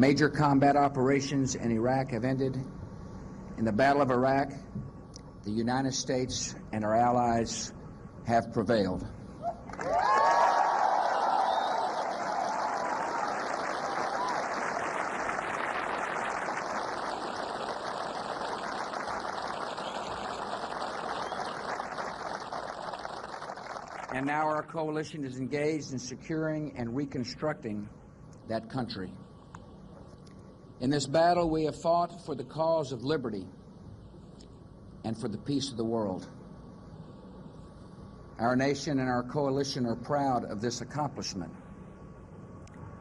Major combat operations in Iraq have ended. In the Battle of Iraq, the United States and our allies have prevailed. And now our coalition is engaged in securing and reconstructing that country. In this battle, we have fought for the cause of liberty and for the peace of the world. Our nation and our coalition are proud of this accomplishment.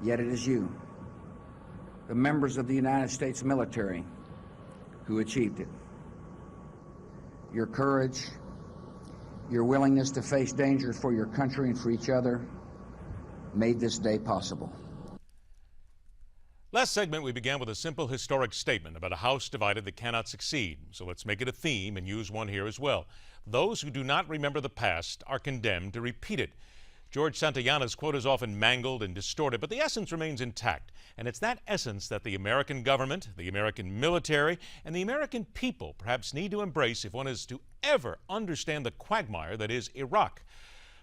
Yet it is you, the members of the United States military, who achieved it. Your courage, your willingness to face danger for your country and for each other made this day possible. Last segment, we began with a simple historic statement about a house divided that cannot succeed. So let's make it a theme and use one here as well. Those who do not remember the past are condemned to repeat it. George Santayana's quote is often mangled and distorted, but the essence remains intact. And it's that essence that the American government, the American military, and the American people perhaps need to embrace if one is to ever understand the quagmire that is Iraq.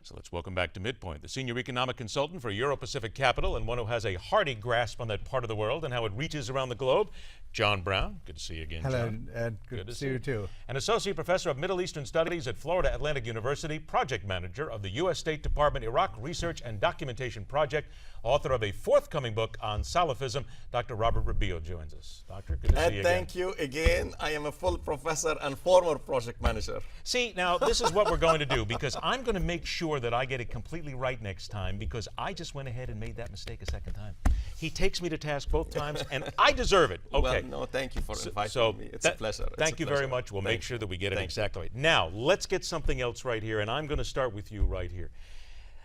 So let's welcome back to MidPoint, the senior economic consultant for Euro-Pacific Capital and one who has a hearty grasp on that part of the world and how it reaches around the globe, John Browne. Good to see you again, Hello, John. Ed. Good to see you too. An associate professor of Middle Eastern Studies at Florida Atlantic University, project manager of the U.S. State Department Iraq Research and Documentation Project, author of a forthcoming book on Salafism. Dr. Robert Rabil joins us. Doctor, good to see you again. Thank you again. I am a full professor and former project manager. See, now this is what we're going to do, because I'm going to make sure that I get it completely right next time, because I just went ahead and made that mistake a second time. He takes me to task both times, and I deserve it. Okay. Well, no, thank you for inviting me. It's a pleasure. Thank you very much. We'll make sure that we get it exactly right. Now, let's get something else right here, and I'm going to start with you right here.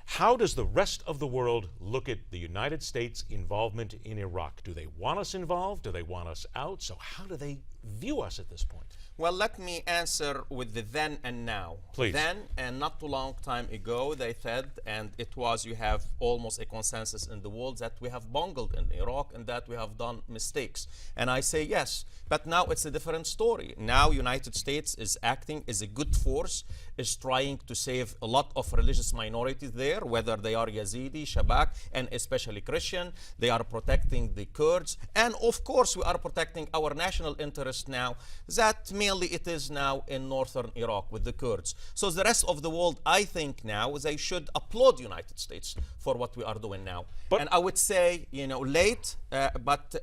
How does the rest of the world look at the United States' involvement in Iraq? Do they want us involved? Do they want us out? So how do they view us at this point? Well, let me answer with the then and now. Please. Then, and not too long time ago, they said, and it was, you have almost a consensus in the world that we have bungled in Iraq and that we have done mistakes. And I say yes, but now it's a different story. Now United States is acting as a good force, is trying to save a lot of religious minorities there, whether they are Yazidi, Shabak, and especially Christian. They are protecting the Kurds. And of course, we are protecting our national interest now, that mainly it is now in northern Iraq with the Kurds. So the rest of the world, I think now, they should applaud the United States for what we are doing now. And I would say, you know, late, but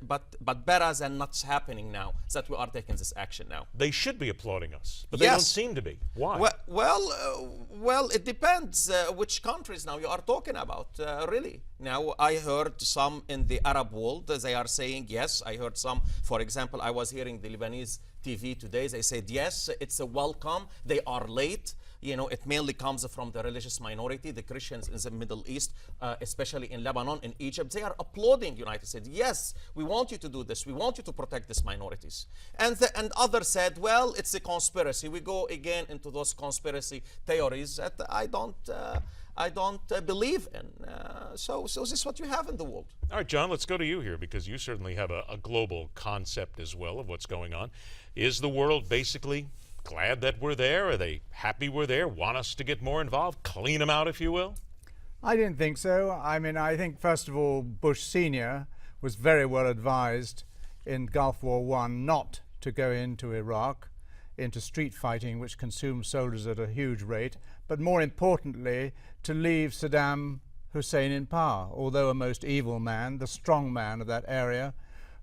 better than not happening now, that we are taking this action now. They should be applauding us, but they don't seem to be. Why? Well, it depends which countries now you are talking about, really. Now, I heard some in the Arab world, they are saying yes. I heard some, for example, I was hearing the Lebanese TV today, they said yes, it's a welcome, they are late. You know, it mainly comes from the religious minority, the Christians in the Middle East, especially in Lebanon, in Egypt. They are applauding the United States. Yes, we want you to do this. We want you to protect these minorities. And others said, well, it's a conspiracy. We go again into those conspiracy theories that I don't believe in. So this is what you have in the world. All right, John, let's go to you here, because you certainly have a global concept as well of what's going on. Is the world basically glad that we're there? Are they happy we're there? Want us to get more involved? Clean them out, if you will? I didn't think so. I mean, I think, first of all, Bush Sr. was very well advised in Gulf War I not to go into Iraq, into street fighting, which consumed soldiers at a huge rate, but more importantly, to leave Saddam Hussein in power, although a most evil man, the strong man of that area,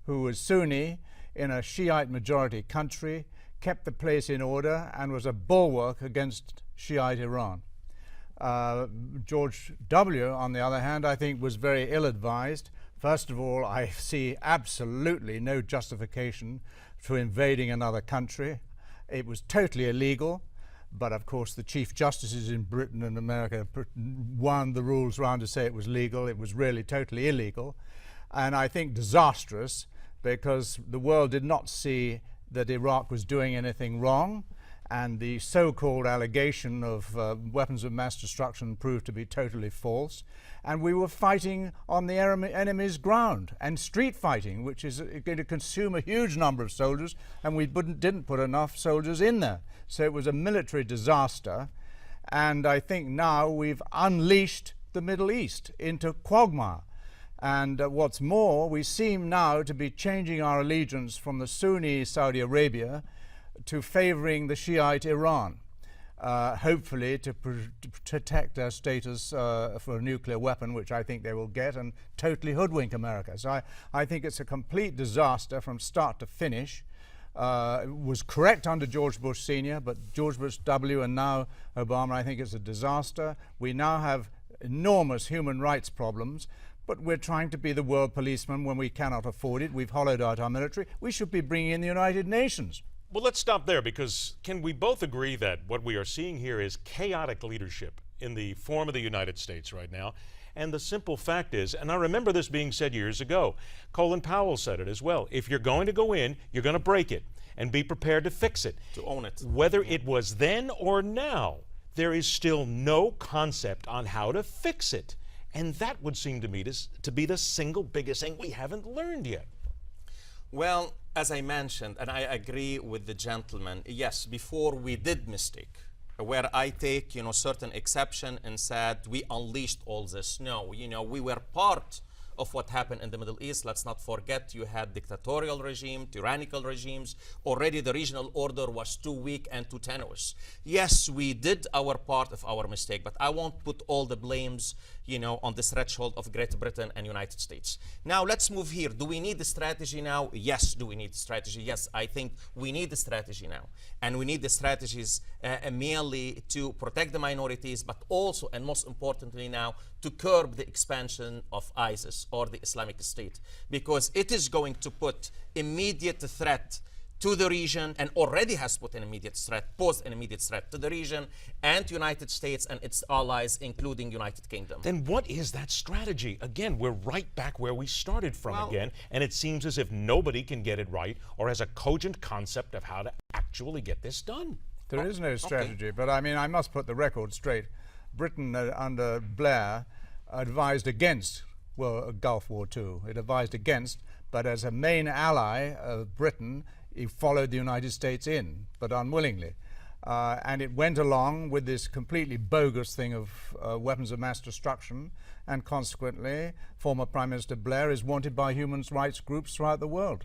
who was Sunni in a Shiite majority country, kept the place in order and was a bulwark against Shiite Iran. George W., on the other hand, I think was very ill-advised. First of all, I see absolutely no justification for invading another country. It was totally illegal, but of course the chief justices in Britain and America wound the rules around to say it was legal. It was really totally illegal, and I think disastrous, because the world did not see that Iraq was doing anything wrong, and the so-called allegation of weapons of mass destruction proved to be totally false. And we were fighting on the enemy's ground, and street fighting, which is going to consume a huge number of soldiers, and we didn't put enough soldiers in there. So it was a military disaster, and I think now we've unleashed the Middle East into quagmire. And what's more, we seem now to be changing our allegiance from the Sunni Saudi Arabia to favoring the Shiite Iran, hopefully to protect their status for a nuclear weapon, which I think they will get, and totally hoodwink America. So I think it's a complete disaster from start to finish. It was correct under George Bush Sr., but George Bush W. and now Obama, I think it's a disaster. We now have enormous human rights problems, but we're trying to be the world policeman when we cannot afford it. We've hollowed out our military. We should be bringing in the United Nations. Well, let's stop there, because can we both agree that what we are seeing here is chaotic leadership in the form of the United States right now? And the simple fact is, and I remember this being said years ago, Colin Powell said it as well, if you're going to go in, you're going to break it and be prepared to fix it. To own it. Whether it was then or now, there is still no concept on how to fix it. And that would seem to me to be the single biggest thing we haven't learned yet. Well, as I mentioned, and I agree with the gentleman, yes, before we did mistake, where I take, certain exception and said we unleashed all this. No, we were part of what happened in the Middle East. Let's not forget, you had dictatorial regime, tyrannical regimes. Already the regional order was too weak and too tenuous. Yes, we did our part of our mistake, but I won't put all the blames, on the threshold of Great Britain and United States. Now let's move here. Do we need the strategy now? Yes. Do we need the strategy? Yes, I think we need the strategy now. And we need the strategies merely to protect the minorities, but also, and most importantly now, to curb the expansion of ISIS or the Islamic State, because it is going to put immediate threat to the region, and already has put an immediate threat, posed an immediate threat to the region and to United States and its allies, including United Kingdom. Then what is that strategy? Again, we're right back where we started from again, and it seems as if nobody can get it right or has a cogent concept of how to actually get this done. There is no strategy, but I mean, I must put the record straight. Britain, under Blair, advised against Gulf War II. It advised against, but as a main ally of Britain, it followed the United States in, but unwillingly. And it went along with this completely bogus thing of weapons of mass destruction, and consequently, former Prime Minister Blair is wanted by human rights groups throughout the world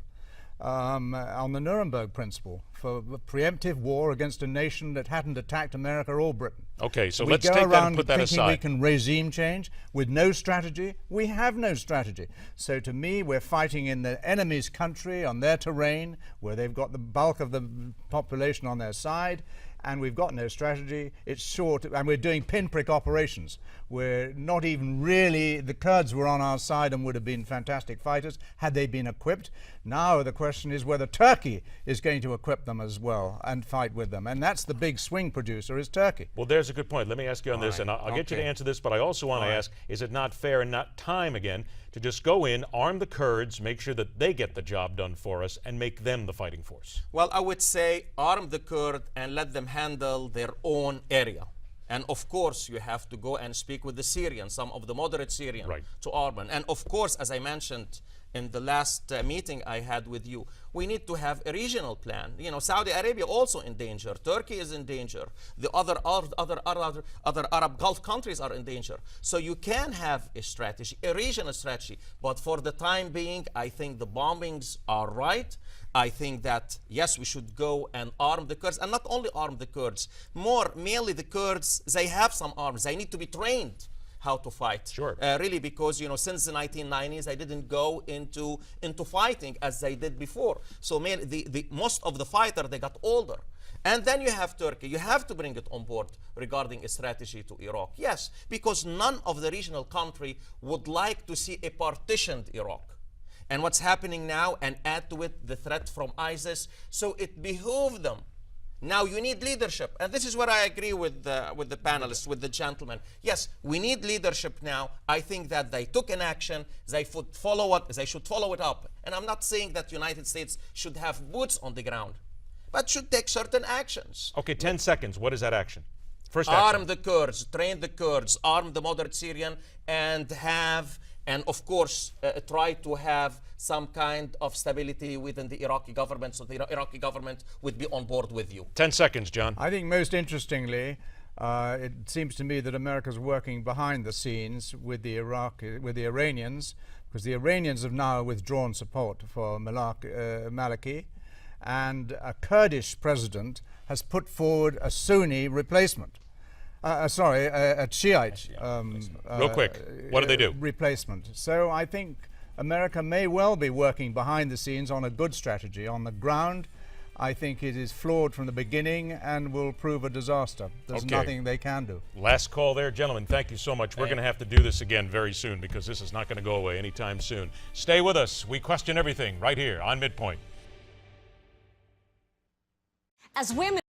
on the Nuremberg principle for preemptive war against a nation that hadn't attacked America or Britain. Okay, so let's take that and put that aside. We can regime change with no strategy. We have no strategy. So to me, we're fighting in the enemy's country, on their terrain, where they've got the bulk of the population on their side, and we've got no strategy. It's short, and we're doing pinprick operations. We're not even really, the Kurds were on our side and would have been fantastic fighters had they been equipped. Now the question is whether Turkey is going to equip them as well and fight with them. And that's the big swing producer, is Turkey. Well, there's a good point. Let me ask you on this, and I'll get you to answer this, but I also want to ask, is it not fair and not time again to just go in, arm the Kurds, make sure that they get the job done for us, and make them the fighting force? Well, I would say arm the Kurd and let them handle their own area. And of course, you have to go and speak with the Syrians, some of the moderate Syrians, to arm them. And of course, as I mentioned in the last meeting I had with you, we need to have a regional plan. Saudi Arabia also in danger. Turkey is in danger. The other Arab Gulf countries are in danger. So you can have a strategy, a regional strategy. But for the time being, I think the bombings are right. I think that, yes, we should go and arm the Kurds. And not only arm the Kurds, mainly the Kurds, they have some arms. They need to be trained how to fight. Sure. Really, because since the 1990s, they didn't go into fighting as they did before. So most of the fighters, they got older. And then you have Turkey. You have to bring it on board regarding a strategy to Iraq. Yes, because none of the regional country would like to see a partitioned Iraq. And what's happening now, and add to it the threat from ISIS. So it behooved them. Now you need leadership. And this is where I agree with the panelists, with the gentlemen. Yes, we need leadership now. I think that they took an action. They should follow it up. And I'm not saying that the United States should have boots on the ground. but should take certain actions. Okay, 10 seconds. What is that action? First action. Arm the Kurds, train the Kurds, arm the moderate Syrian, and of course, try to have some kind of stability within the Iraqi government, so the Iraqi government would be on board with you. 10 seconds, John. I think most interestingly, it seems to me that America's working behind the scenes with the Iranians, because the Iranians have now withdrawn support for Maliki, and a Kurdish president has put forward a Sunni replacement. A Shiite. Real quick, what do they do? Replacement. So I think America may well be working behind the scenes on a good strategy. On the ground, I think it is flawed from the beginning and will prove a disaster. There's nothing they can do. Last call there, gentlemen. Thank you so much. We're going to have to do this again very soon because this is not going to go away anytime soon. Stay with us. We question everything right here on MidPoint. As women